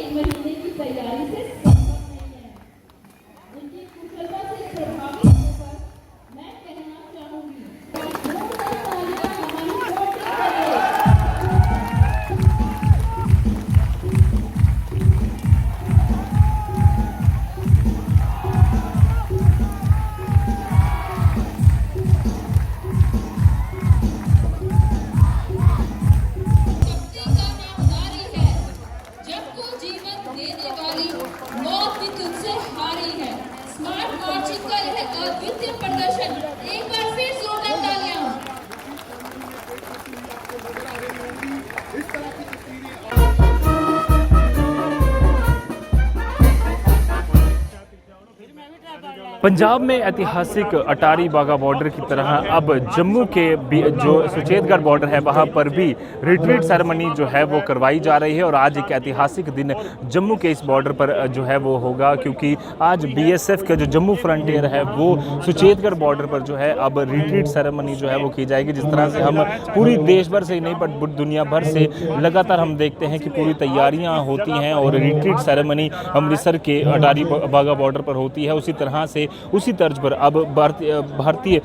एक महीने की तैयारी से संभव नहीं है। उनकी कुशलता से प्रभावित होकर मैं कहना चाहूंगी, जोरदार तालियां हमारी ओर से करें। देने वाली मौत भी तुझसे हारी है। स्मार्ट मार्चिंग का यह अद्वितीय प्रदर्शन, एक बार फिर जोरदार तालियां। पंजाब में ऐतिहासिक अटारी वाघा बॉर्डर की तरह अब जम्मू के जो सुचेतगढ़ बॉर्डर है वहां पर भी रिट्रीट सेरेमनी जो है वो करवाई जा रही है। और आज एक ऐतिहासिक दिन जम्मू के इस बॉर्डर पर जो है वो होगा, क्योंकि आज बीएसएफ का जो जम्मू फ्रंटियर है वो सुचेतगढ़ बॉर्डर पर जो है अब रिट्रीट सेरेमनी जो है वो की जाएगी। जिस तरह से हम पूरी देश भर से ही नहीं पर दुनिया भर से लगातार हम देखते हैं कि पूरी तैयारियाँ होती हैं और रिट्रीट सेरेमनी अमृतसर के अटारी वाघा बॉर्डर पर होती है। उसी तरह से उसी तर्ज पर अब भारतीय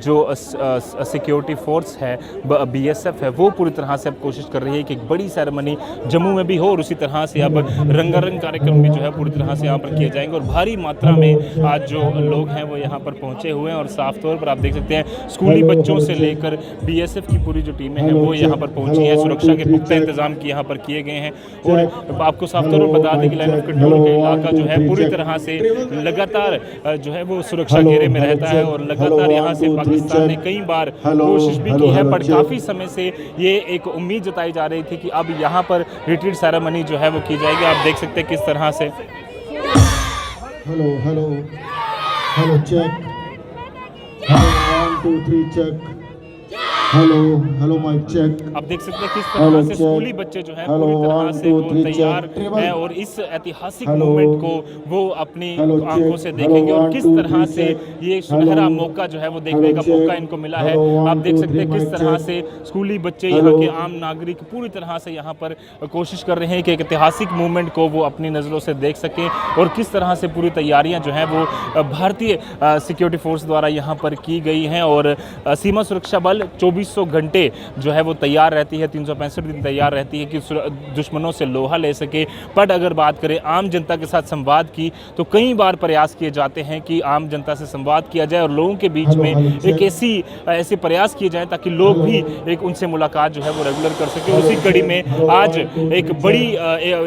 जो सिक्योरिटी फोर्स है बीएसएफ है वो पूरी तरह से अब कोशिश कर रही है कि एक बड़ी सेरेमनी जम्मू में भी हो। और उसी तरह से अब रंगारंग कार्यक्रम भी जो है पूरी तरह से यहाँ पर किए जाएंगे। और भारी मात्रा में आज जो लोग हैं वो यहाँ पर पहुँचे हुए हैं और साफ तौर पर आप देख सकते हैं स्कूली बच्चों से लेकर बीएसएफ की पूरी जो टीमें हैं वो यहाँ पर पहुँची हैं। सुरक्षा के पुख्ता इंतजाम यहाँ पर किए गए हैं। और आपको साफ तौर पर बता दें कि लाइन ऑफ कंट्रोल का इलाका जो है पूरी तरह से लगातार जो है वो सुरक्षा घेरे में रहता है। और लगातार यहाँ से पाकिस्तान ने कई बार कोशिश भी की है, पर काफ़ी समय से ये एक उम्मीद जताई जा रही थी कि अब यहाँ पर रिट्रीट सेरेमनी जो है वो की जाएगी। आप देख सकते हैं किस तरह से hello hello hello check, 1 2 3 check, hello hello mike check. आप देख सकते हैं किस तरह से स्कूली बच्चे जो हैं पूरी तरह से वो तैयार हैं और इस ऐतिहासिक मोमेंट को वो अपनी आंखों से देखेंगे। और किस तरह से ये सुनहरा मौका जो है वो देखने का मौका इनको मिला है। आप देख सकते हैं किस तरह से स्कूली बच्चे यहाँ के आम नागरिक पूरी तरह से यहाँ पर कोशिश कर रहे हैं कि एक ऐतिहासिक मूवमेंट को वो अपनी नज़रों से देख सकें। और किस तरह से पूरी तैयारियाँ जो हैं वो भारतीय सिक्योरिटी फोर्स द्वारा यहाँ पर की गई हैं। और सीमा सुरक्षा बल 2400 घंटे जो है वो तैयार रहती है, 365 दिन तैयार रहती है कि दुश्मनों से लोहा ले सके। पर अगर बात करें आम जनता के साथ संवाद की तो कई बार प्रयास किए जाते हैं कि आम जनता से संवाद किया जाए और लोगों के बीच में एक ऐसे प्रयास किए जाएं ताकि लोग भी एक उनसे मुलाकात जो है वो रेगुलर कर सके। उसी कड़ी में आज एक बड़ी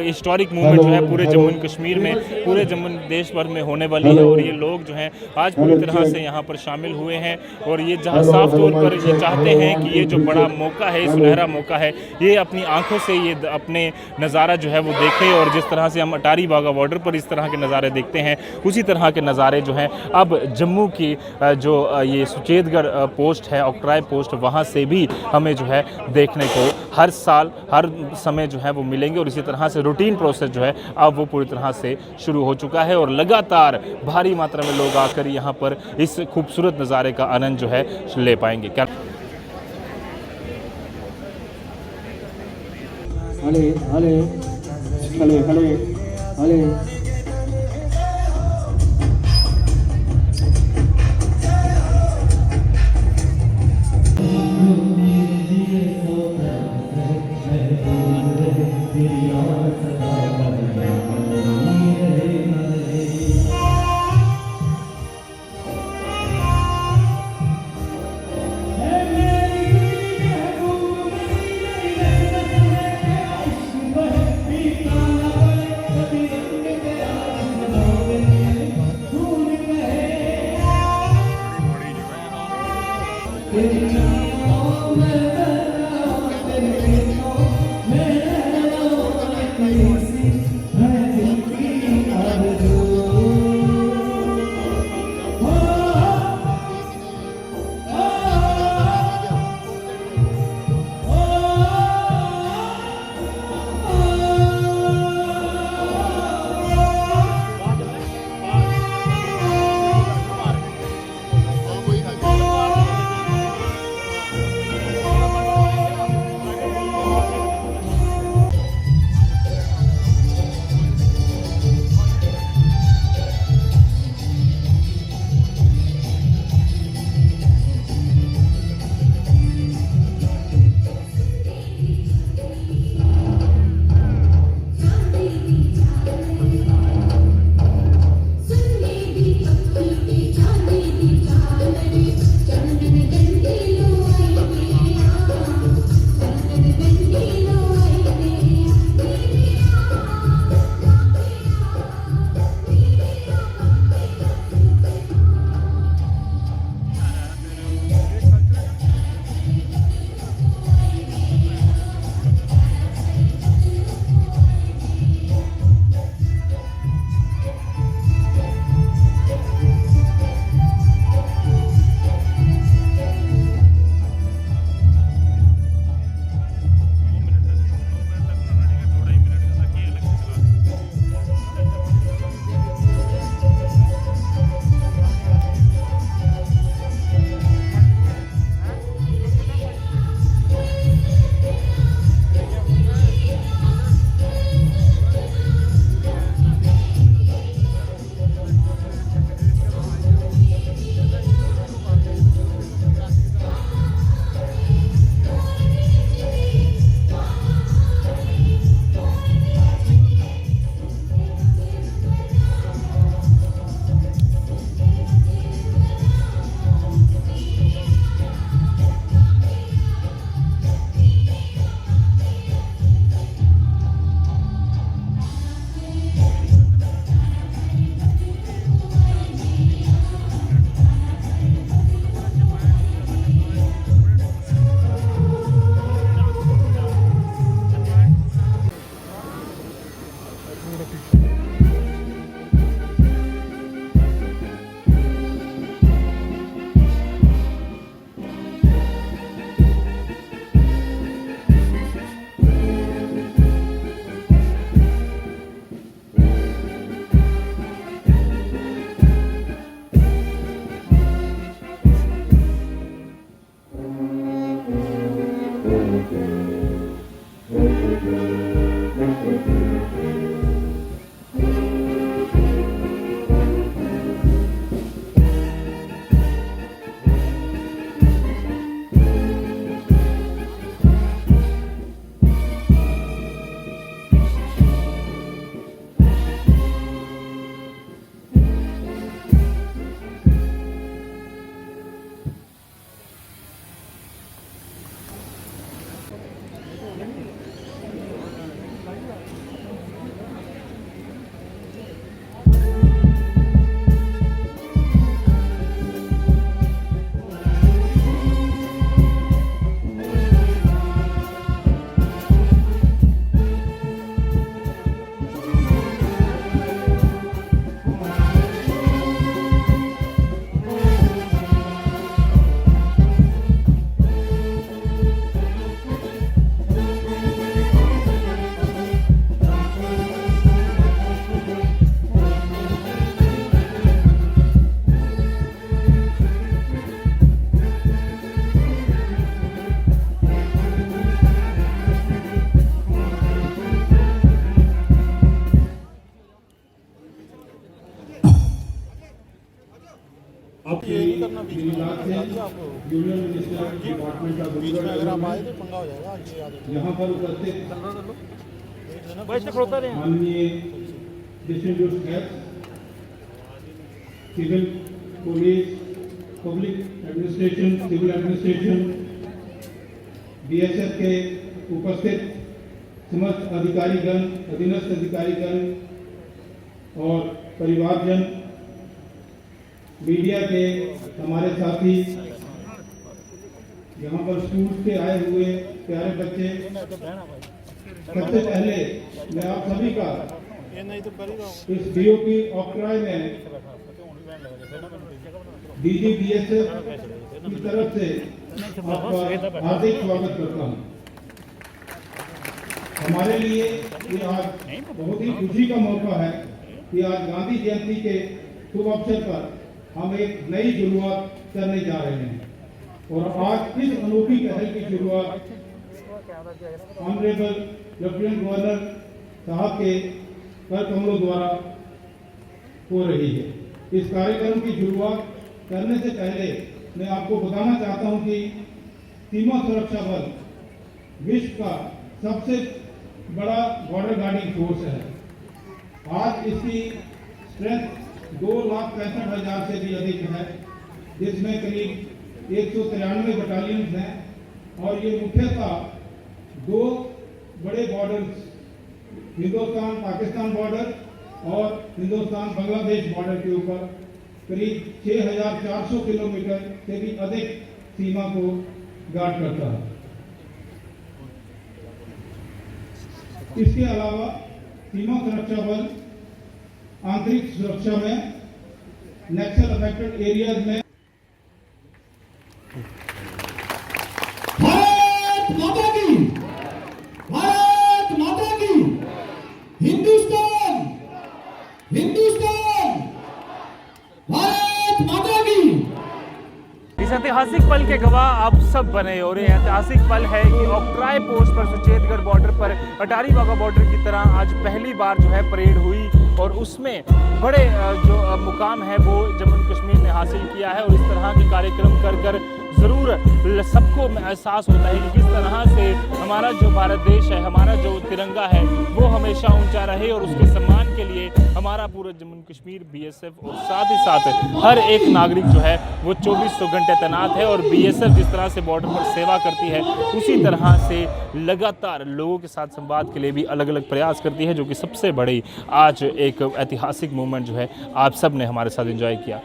हिस्टोरिक मूवमेंट जो है पूरे जम्मू एंड कश्मीर में, पूरे जम्मू देश भर में होने वाली है। और ये लोग जो हैं आज पूरी तरह से यहाँ पर शामिल हुए हैं और ये जहाँ साफ तौर पर ये चाहते हैं कि ये जो बड़ा मौका है, सुनहरा मौका है, ये अपनी आंखों से ये अपने नज़ारा जो है वो देखें। और जिस तरह से हम अटारी वाघा बॉर्डर पर इस तरह के नज़ारे देखते हैं उसी तरह के नज़ारे जो हैं अब जम्मू की जो ये सुचेतगढ़ पोस्ट है, ऑक्ट्राई पोस्ट, वहाँ से भी हमें जो है देखने को हर साल हर समय जो है वो मिलेंगे। और इसी तरह से रूटीन प्रोसेस जो है अब वो पूरी तरह से शुरू हो चुका है और लगातार भारी मात्रा में लोग आकर यहाँ पर इस खूबसूरत नज़ारे का आनंद जो है ले पाएंगे। क्या हले हले हले हले हले आपके गिरिराज से union minister department of rural यहाँ पर उपस्थित माननीय district head civil police public administration civil administration BSF के उपस्थित समस्त अधिकारीगण अधीनस्थ अधिकारीगण और परिवारजन मीडिया के हमारे साथी यहाँ पर स्कूल के आए हुए प्यारे बच्चे सबसे पहले मैं आप सभी का इस बीओपी ऑक्ट्राय में डीजी बीएसएफ की तरफ से आपका हार्दिक स्वागत करता हूँ। हमारे लिए ये आज बहुत ही खुशी का मौका है कि आज गांधी जयंती के शुभ अवसर पर हम एक नई शुरुआत करने जा रहे हैं और आज इस अनोखी पहल की शुरुआत ऑनरेबल लेफ्टिनेंट गवर्नर साहब के कर कमलों द्वारा हो रही है। इस कार्यक्रम की शुरुआत करने से पहले मैं आपको बताना चाहता हूं कि सीमा सुरक्षा बल विश्व का सबसे बड़ा बॉर्डर गार्डिंग फोर्स है। आज इसकी स्ट्रेंथ 2,65,000 से भी अधिक है, जिसमें करीब 193 बटालियन हैं और ये मुख्यतः दो बड़े बॉर्डर्स हिंदुस्तान पाकिस्तान बॉर्डर और हिंदुस्तान बांग्लादेश बॉर्डर के ऊपर करीब 6,400 किलोमीटर से भी अधिक सीमा को गार्ड करता है। इसके अलावा सीमा सुरक्षा बल आंतरिक सुरक्षा में नक्सल अफेक्टेड एरियाज में भारत माता की हिंदुस्तान भारत माता की। इस ऐतिहासिक पल के गवाह आप सब बने और ये ऐतिहासिक पल है कि ऑक्ट्राय पोस्ट पर सुचेतगढ़ बॉर्डर पर अटारी वाघा बॉर्डर की तरह आज पहली बार जो है परेड हुई और उसमें बड़े जो मुकाम है वो जम्मू कश्मीर ने हासिल किया है। और इस तरह के कार्यक्रम कर कर ज़रूर सबको एहसास होता है कि किस तरह से हमारा जो भारत देश है, हमारा जो तिरंगा है वो हमेशा ऊंचा रहे और उसके सम्मान के लिए हमारा पूरा जम्मू कश्मीर बीएसएफ और साथ ही साथ हर एक नागरिक जो है वो 2400 घंटे तैनात है। और बीएसएफ जिस तरह से बॉर्डर पर सेवा करती है उसी तरह से लगातार लोगों के साथ संवाद के लिए भी अलग अलग प्रयास करती है, जो कि सबसे बड़ी आज एक ऐतिहासिक मूवमेंट जो है आप सब ने हमारे साथ एंजॉय किया।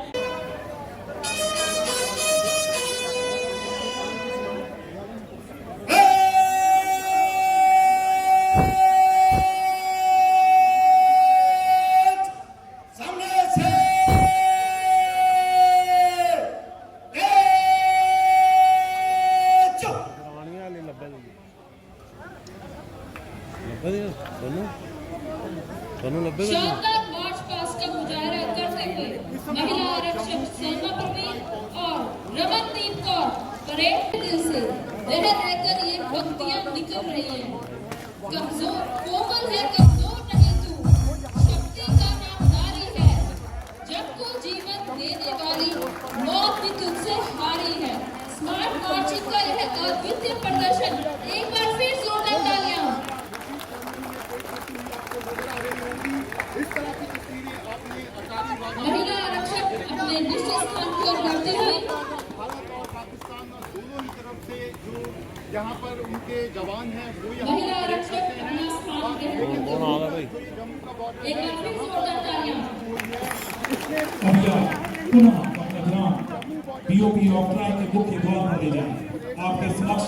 शानदार मार्च पास्ट का मुजाहरा करते हुए महिला आरक्षक सीमा प्रवीण और रमनदीप कौर परेड दिल से रह रहकर ये पंक्तियां निकल रही हैं। कमजोर कोमल है, कमजोर नहीं तू, शक्ति का नाम नारी है, जब को जीवन देने वाली मौत भी तुझसे हारी है। स्मार्ट मार्चिंग का यह अद्वितीय प्रदर्शन, एक बार फिर जोरदार तालियां। महिला आरक्षक अपने निश्चित स्थान की ओर बढ़ते हुए भारत और पाकिस्तान दोनों ही तरफ से जो यहाँ पर उनके जवान हैं वो महिला आरक्षक अपना स्थान ग्रहण करते हुए जम्मू का बॉर्डर एक बार फिर जोरदार तालियां। बीओपी ऑक्ट्राय के मुख्य द्वार पर ले जाएं। आपके समक्ष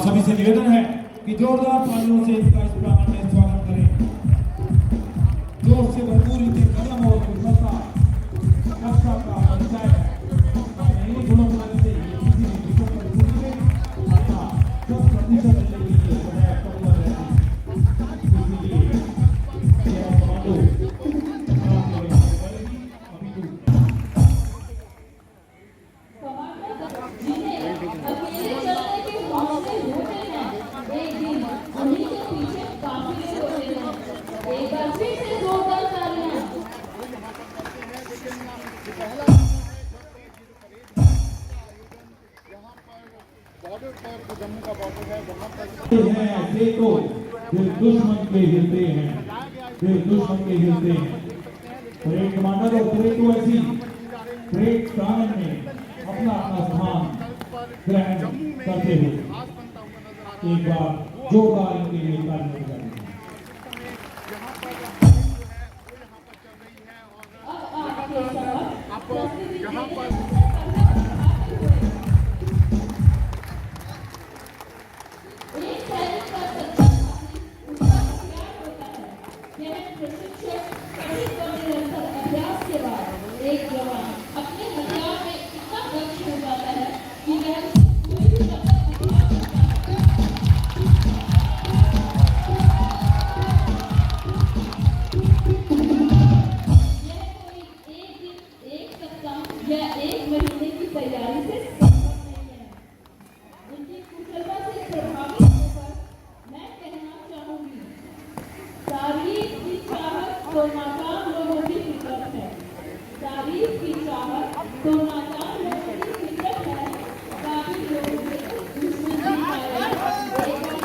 सभी से निवेदन है कि जोरदार तालियों से इसका इस प्रांगण में स्वागत करें। जोर से भरपूर इनके कदम और गुणवत्ता रक्षा का परिचय है। इन गुणों की वजह से ये किसी भी विषय पर पूछने अपना 10% लेने के लिए बजाय कमजोर रहती है। इसलिए ये कमांडो जिन्हें अकेले चलने के हौसले होते हैं, एक दिन उन्हीं के पीछे काफिले होते हैं। एक बार फिर से जोरदार तालियां। तो दिल दुश्मन के हिलते हैं, दिल दुश्मन के हिलते हैं। परेड कमांडर और परेड को ऐसी परेड प्रांगण में अपना अपना स्थान ग्रहण करते हुए एक बार जोरदार इनके लिए तालियां बजाएं। यहाँ पर एक सैनिक का सच्चा प्यार होता है। यह प्रशिक्षण कठिन और निरंतर अभ्यास के बाद एक जवान अपने हथियार में इतना दक्ष हो जाता है कि वह कोई भी टक्कर हथियार एक सप्ताह या एक महीने की तैयारी से संभव नहीं है। उनकी कुशलता से प्रभावित होकर मैं कहना चाहूंगी, तारीफ की चाहत तो नाकाम लोगों की फितरत है। तारीफ की चाहत तो नाकाम लोगों की फितरत है। काफी लोगों से दुश्मन भी आए। एक बार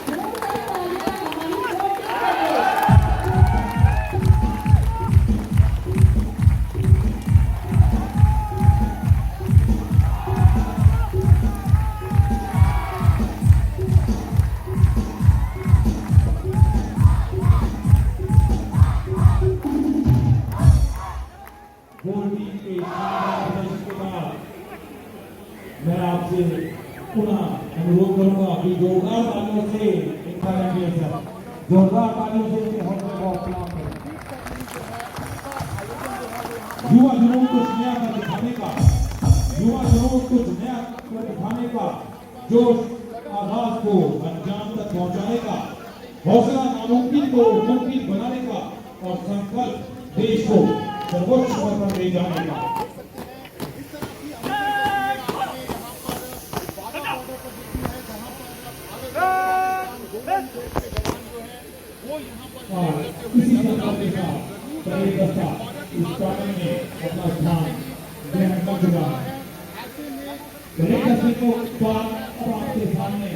जोरदार तालियां हमारी ओर से करें। गोल्डी के शानदार प्रदर्शन के बाद मैं आपसे पुनः अनुरोध करूंगा कि जोरदार तालियों से इनका जोरदार तालियों से इनके हौसले को अपना करें। युवा जुनून को नया कर दिखाने का, युवा जुनून को नया कर दिखाने का, जोश आगाज को अंजाम तक पहुंचाने का, हौसला नामुमकिन को मुमकिन बनाने का और संकल्प देश को सर्वोच्च पद पर ले जाने का। इसी प्रकार के साथ परेड दस्ता इस प्रांगण में अपना स्थान ग्रहण कर चुका है। परेड दस्ते को बाद अब आपके सामने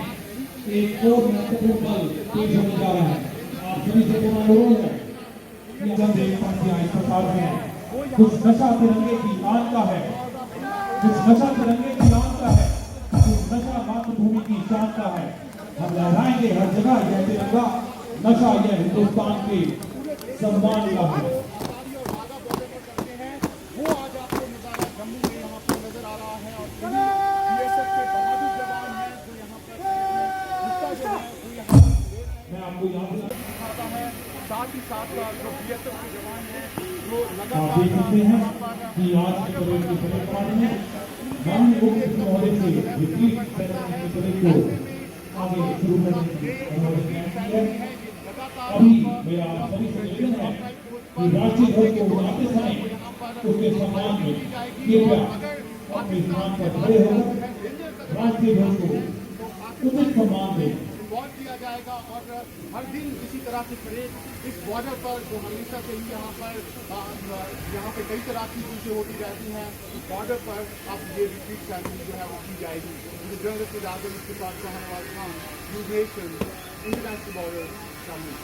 एक और महत्वपूर्ण पल पेश होने जा रहा है। आप सभी से मेरा अनुरोध है कि जब देख पाते हैं इस प्रकार में कुछ नशा तिरंगे की आन का है, कुछ नशा तिरंगे की आन का है, कुछ नशा मातृभूमि की शान का है। हम लहराएंगे हर जगह यह तिरंगा, नशा यह हिंदुस्तान के सम्मान का है। वो आज आपको नजारा जम्मू में यहाँ पर नजर आ रहा है और बीएसएफ के बहादुर जवान हैं जो यहाँ पर हिस्सा जो है वो यहाँ मैं आपको यहाँ दिखाता है। साथ ही साथ जो बीएसएफ के जवान हैं वो आप देख सकते हैं कि आज के परेड की परेड पार्टी में माननीय मुख्यमंत्री महोदय से रिट्रीट सेरेमनी की परेड को आगे शुरू करने की अनुमति दी है। अभी मेरा आप सभी से निवेदन है कि राष्ट्रीय ध्वज को उड़ाते समय उसके सम्मान में कृपया अपने स्थान पर खड़े होकर राष्ट्रीय ध्वज को उचित सम्मान दें। इन्वॉल्व किया जाएगा और हर दिन इसी तरह की परेड इस बॉर्डर पर जो हमेशा से ही यहाँ पे कई तरह की चीजें होती रहती हैं। बॉर्डर पर अब ये रिट्रीट सेरेमनी जो है वो की जाएगी। जनरल के आगे इसके साथ शाहनवाज खान यूनेशन इंटरनेशनल बॉर्डर शामिल।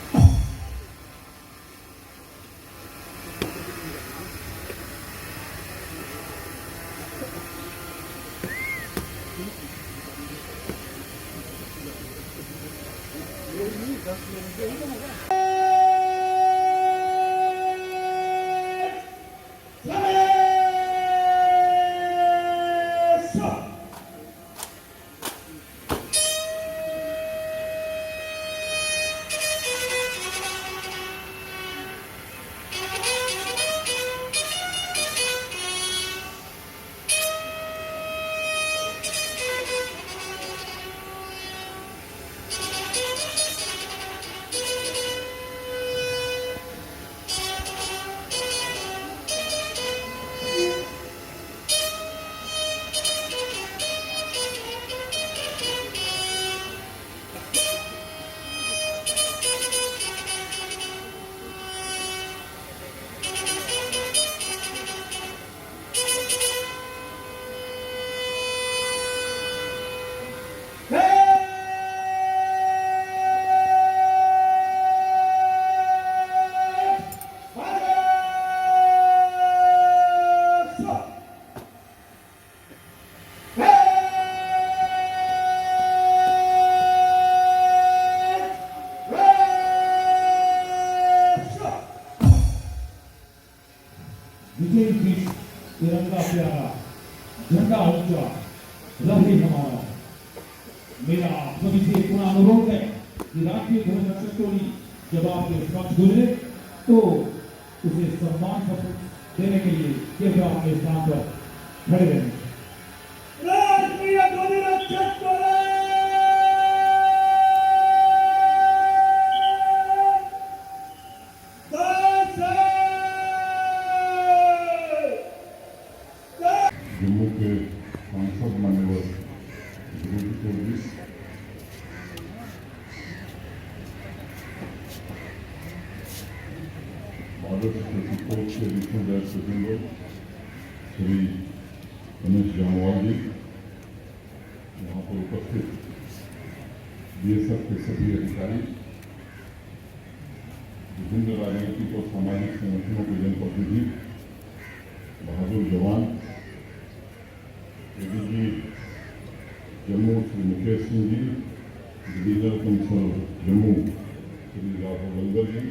विजय पीठ तिरंगा प्यारा झंडा ऊंचा रहे हमारा। मेरा आप सभी से पूरा अनुरोध है कि राष्ट्रीय ध्वज रक्षक टोली जब आपके समक्ष गुजरे तो उसे सम्मान पत्र देने के लिए कृपया अपने स्थान पर खड़े रहें। राष्ट्रीय ध्वज रक्षक टोली जम्मू के सांसद मान्यवर विरोधी चौधरी बॉर्डर सिक्योरिटी फोर्स के additional director general Shri Ramesh Jamwal ji, यहाँ पर उपस्थित बीएसएफ के सभी अधिकारी, विभिन्न राजनीतिक और सामाजिक संगठनों के जनप्रतिनिधि, बहादुर जवान, ADG Jammu Shri Mukesh Singh ji, divisional commissioner Jammu Shri Raghav लंगर जी,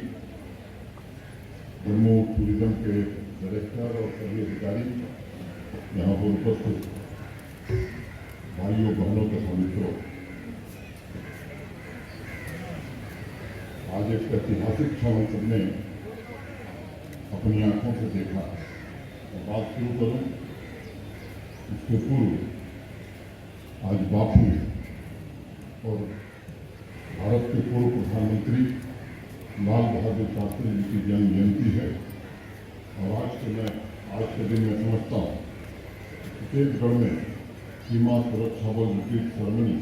जम्मू टूरिज्म के डायरेक्टर और सभी अधिकारी, यहाँ पर उपस्थित भाइयों बहनों तथा मित्रों, आज एक ऐतिहासिक क्षण हम सबने अपनी आंखों से देखा। बात शुरू करूं उसके पूर्व आज बापू और भारत के पूर्व प्रधानमंत्री लाल बहादुर शास्त्री जी की जन्म जयंती है और आज के दिन मैं समझता हूँ छत्तीसगढ़ में सीमा सुरक्षा बल रिट्रीट सेरेमनी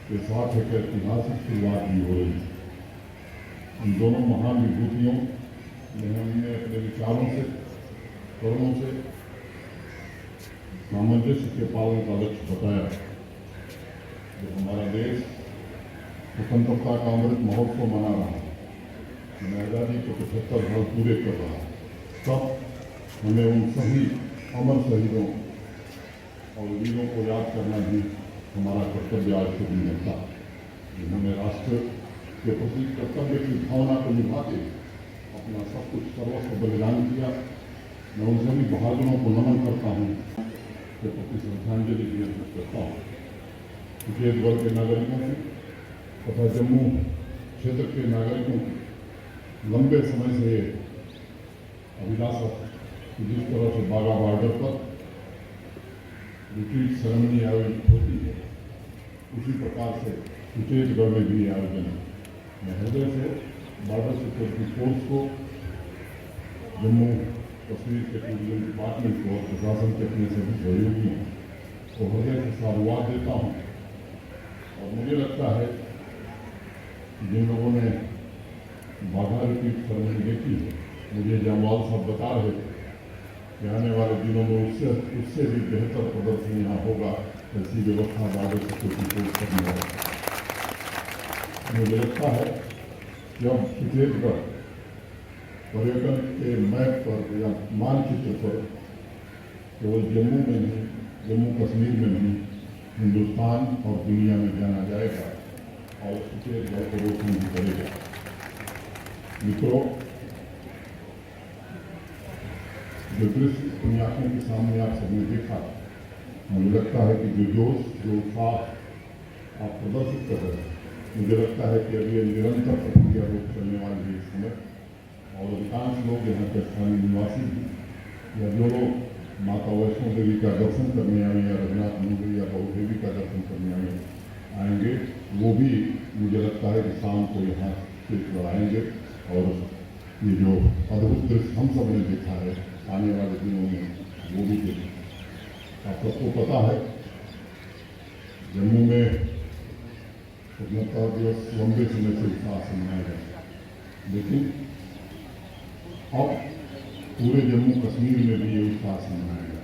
के साथ एक ऐतिहासिक शुरुआत भी हो रही है। इन दोनों महान विभूतियों ने हमने अपने विचारों से, कर्मों से सामंजस्य के पालन का लक्ष्य बताया। जब हमारा देश स्वतंत्रता का अमृत महोत्सव मना रहा है, आज़ादी के 75 साल पूरे कर रहा है, तब हमें उन सभी अमर शहीदों और वीरों को याद करना भी हमारा कर्तव्य आज के दिन बनता है, जिन्होंने राष्ट्र के प्रति कर्तव्य की भावना को निभाते अपना सब कुछ सर्वस्व बलिदान किया। मैं उन सभी बहादुरों को नमन करता हूँ, के प्रति श्रद्धांजलि भी अर्पित करता हूँ। छत्तीसगढ़ के नागरिकों की तथा जम्मू क्षेत्र के नागरिकों की लंबे समय से अभिलाषा कि जिस तरह से बागा बॉर्डर पर रिट्रीट सेरेमनी आयोजित होती है, उसी प्रकार से छत्तीसगढ़ में भी आयोजन है। मैं हृदय से बॉर्डर सिक्योरिटी फोर्स को, जम्मू कश्मीर के टूरिज्म डिपार्टमेंट को और प्रशासन के अपने सभी सहयोगियों को हृदय से साधुवाद देता हूँ। और मुझे लगता है कि जिन लोगों ने बाघा रिट्रीट सेरेमनी देखी है, मुझे जामवाल साहब बता रहे थे कि आने वाले दिनों में उससे भी बेहतर प्रदर्शन यहाँ होगा। ऐसी व्यवस्था बॉर्डर सिक्योरिटी फोर्स करने वाला है। मुझे लगता है कि अब छत्तीसगढ़ पर्यटन के मैप पर या मानचित्र पर केवल जम्मू में नहीं, जम्मू कश्मीर में नहीं, हिंदुस्तान और दुनिया में जाना जाएगा और छत्तीसगढ़ को रोशन भी करेगा। मित्रों, जो दृश्य अपनी आंखों के सामने आप सबने देखा, मुझे लगता है कि जो जोश, जो उत्साह आप प्रदर्शित कर रहे हैं, मुझे लगता है कि अभी ये निरंतर प्रक्रिया रूप चलने वाली है इस समय। और अधिकांश लोग यहाँ के स्थानीय निवासी या जो लोग माता वैष्णो देवी का दर्शन करने आए या रघुनाथ मंदिर या बहु देवी का दर्शन करने आएंगे, वो भी मुझे लगता है कि शाम को यहाँ से आएंगे। और ये जो अद्भुत दृश्य हम सब ने देखा है, आने वाले दिनों में वो भी देखें। आप सबको पता है जम्मू में स्वतंत्रता दिवस लंबे समय से उत्साह से मनाया जाता है, लेकिन अब पूरे जम्मू कश्मीर में भी ये उत्साह से मनाया गया।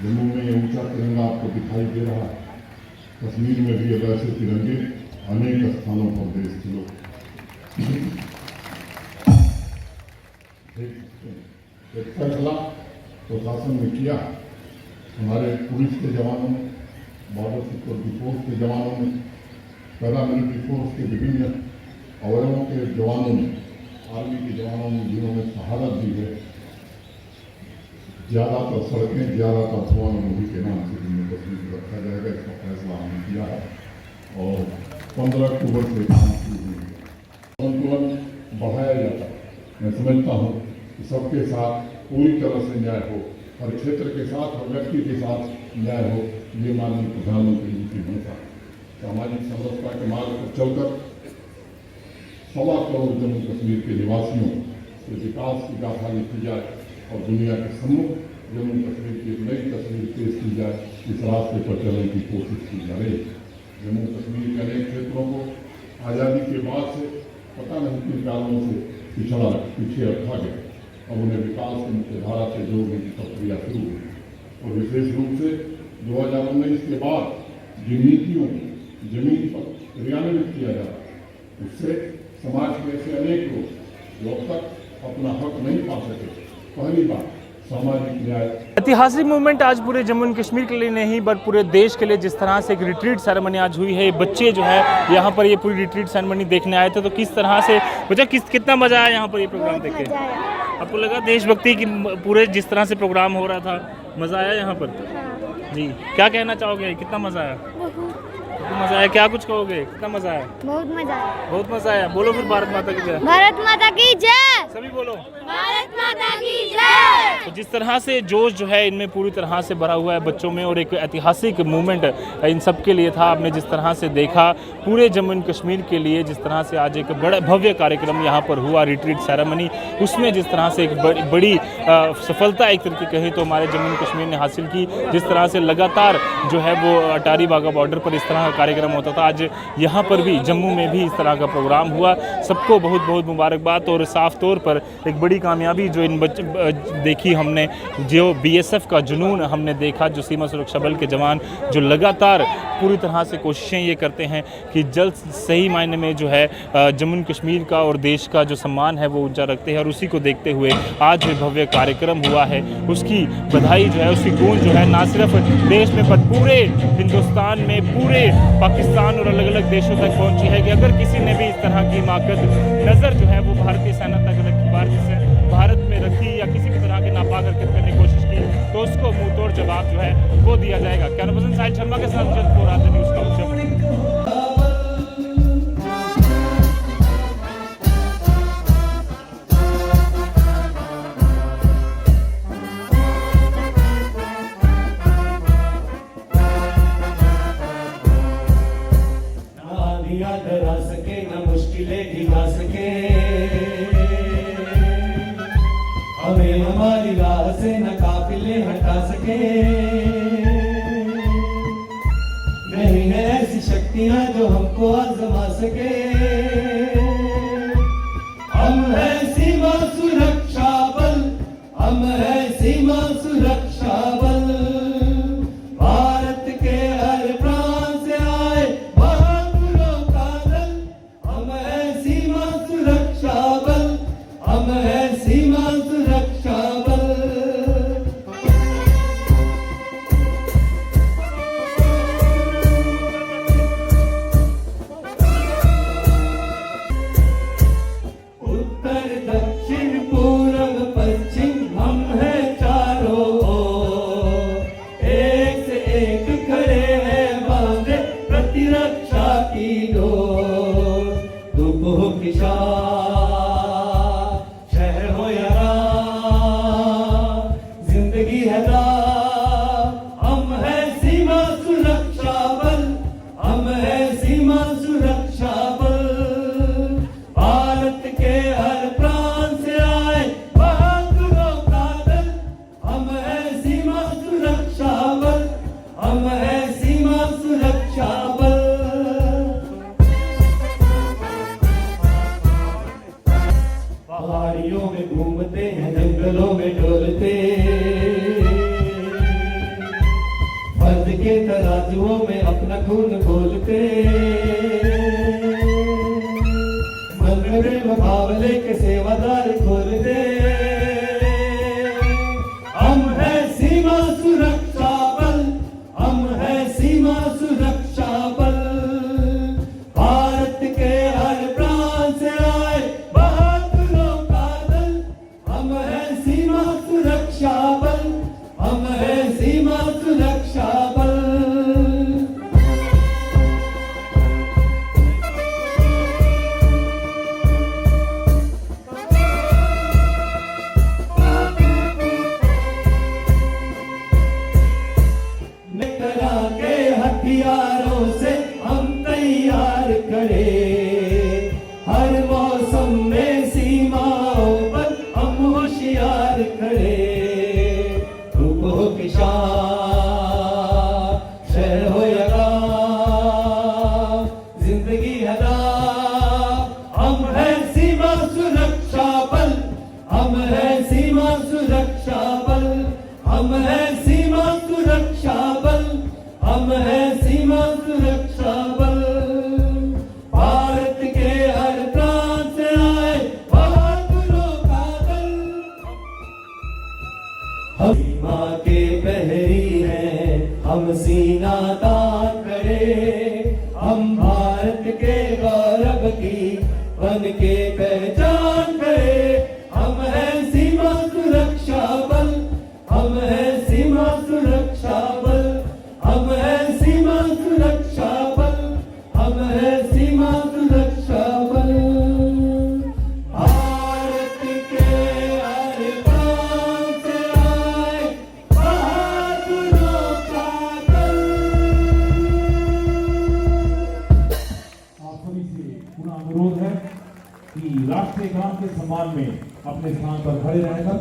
जम्मू में ये ऊंचा तिरंगा आपको दिखाई दे रहा है, कश्मीर में भी अब ऐसे तिरंगे अनेक स्थानों पर देश के लोग देख सकते हैं। एक फैसला प्रशासन ने किया, हमारे पुलिस के जवानों ने, बॉर्डर सिक्योरिटी फोर्स के जवानों ने, पैरामिलिट्री फोर्स के विभिन्न अवयवों के जवानों ने आर्मी के जवानों ने जिन्होंने शहादत दी है, ज़्यादातर सड़कें, ज़्यादातर धुआं मोदी के नाम से जम्मू कश्मीर में रखा जाएगा। इसका फैसला हमने किया है और 15 अक्टूबर से काम शुरू हुई है। संतुलन बढ़ाया जाता है। मैं समझता हूँ कि सबके साथ पूरी तरह से न्याय हो, हर क्षेत्र के साथ, हर व्यक्ति के साथ न्याय हो, ये माननीय प्रधानमंत्री जी की भूमिका। सामाजिक समरसता के मार्ग पर चलकर 1.25 करोड़ जम्मू कश्मीर के निवासियों के विकास की गाथा लिखी जाए और दुनिया के सम्मुख जम्मू कश्मीर की एक नई तस्वीर पेश की जाए। इस रास्ते पर चलने की कोशिश की जा रही है। जम्मू कश्मीर के अनेक क्षेत्रों को आज़ादी के बाद से पता नहीं किन कारणों से पीछे रखा गया। अब उन्हें विकास की मुख्यधारा से जोड़ने की प्रक्रिया शुरू हुई और विशेष रूप से 2019 के बाद जिन नीतियों को जमीन पर क्रियान्वित किया जा रहा है, उससे समाज के ऐसे अनेक लोग जो अब तक अपना हक नहीं पा सके, पहली बार सामाजिक न्याय। ऐतिहासिक मूवमेंट आज पूरे जम्मू एंड कश्मीर के लिए नहीं बट पूरे देश के लिए, जिस तरह से एक रिट्रीट सेरेमनी आज हुई है। बच्चे जो है यहाँ पर ये पूरी रिट्रीट सेरेमनी देखने आए थे, तो किस तरह से बच्चा कितना मजा आया यहाँ पर ये प्रोग्राम देख के? आपको लगा देशभक्ति की पूरे जिस तरह से प्रोग्राम हो रहा था, मजा आया यहाँ पर? जी, क्या कहना चाहोगे? कितना मजा आया? मजा आया? क्या कुछ कहोगे? कितना मजा आया? बहुत मजा आया। बहुत मजा आया। बोलो फिर भारत माता की जय। भारत माता की जय। सभी बोलो भारत माता की जय। तो जिस तरह से जोश जो है इनमें पूरी तरह से भरा हुआ है बच्चों में, और एक ऐतिहासिक मूवमेंट इन सब के लिए था। आपने जिस तरह से देखा पूरे जम्मू एंड कश्मीर के लिए, जिस तरह से आज एक बड़ा भव्य कार्यक्रम यहाँ पर हुआ, रिट्रीट सेरेमनी, उसमें जिस तरह से एक बड़ी सफलता एक तरीके कहे तो हमारे जम्मू एंड कश्मीर ने हासिल की। जिस तरह से लगातार जो है वो अटारी वाघा बॉर्डर पर इस तरह का कार्यक्रम होता था, आज यहाँ पर भी जम्मू में भी इस तरह का प्रोग्राम हुआ। सबको बहुत बहुत मुबारकबाद। और साफ तौर पर एक बड़ी कामयाबी जो इन देखी हमने, जो बीएसएफ का जुनून हमने देखा, जो सीमा सुरक्षा बल के जवान जो लगातार पूरी तरह से कोशिशें ये करते हैं कि जल्द सही मायने में जो है जम्मू एंड कश्मीर का और देश का जो सम्मान है वो ऊंचा रखते हैं। और उसी को देखते हुए आज जो भव्य कार्यक्रम हुआ है उसकी बधाई जो है, उसकी गूंज जो है ना सिर्फ देश में पर पूरे हिंदुस्तान में, पूरे पाकिस्तान और अलग अलग देशों तक पहुंची है कि अगर किसी ने भी इस तरह की हिमाकत नज़र जो है वो भारतीय सेना तक रखी, भारत में रखी या किसी भी तरह के नापाक हरकत करने की कोशिश की, तो उसको मुंह तोड़ जवाब जो है वो दिया जाएगा। कैमरा पर्सन साहिल शर्मा के साथ न्यूज़ का डरा सके न मुश्किलें ढिला सके, हमें हमारी राह से न काफिले हटा सके। नहीं है ऐसी शक्तियां जो हमको आजमा सके। हम है सीमा सुरक्षा बल, हम है सीमा सुरक्षा बल। भारत के हर प्रांत से आए बहादुरों का दल। हम है सीमा सुरक्षा बल, हम है सीमा सुरक्षा बल। उत्तर दक्षिण पूर्व पश्चिम हम है चारों ओर। एक से एक खड़े हैं बांधे प्रतिरक्षा की डोर। धूप हो कि शहर हो या रात, जिंदगी है रात। हम है सीमा सुरक्षा बल, हम है सीमा सुरक्षा बल। भारत के हर प्रांत से आए बहादुरों का दल। हम है सीमा सुरक्षा बल, हम है सीमा सुरक्षा बल। पहाड़ियों में घूमते हैं, जंगलों में डोलते, फर्ज के तराजुओं में अपना खून खोलते। मन में भावले के सेवादार खोलते। हम है सीमा सुरक्षा बल, हम है सीमा सुरक्षा बल। भारत के हर प्रांत से आए बहादुरों सुरक्षा बल, हम है सीमा सुरक्षा बल, हम है सीमा सुरक्षा बल। भारत के हर प्रांत से आए बहादुरों का दल, हम सीमा के प्रहरी हैं, हम सीना तान खड़े, हम भारत के गौरव की बन के पहचान करे। हम है सीमा सुरक्षा बल, हम है सीमा सुरक्षा बल, हम है सीमा सुरक्षा बल, हम है सीमा सुरक्षा बल। भारत के हर प्रांत से आए बहादुरों का दल। आप सभी से पुनः अनुरोध है कि राष्ट्रीय गान के सम्मान में अपने स्थान पर खड़े रहकर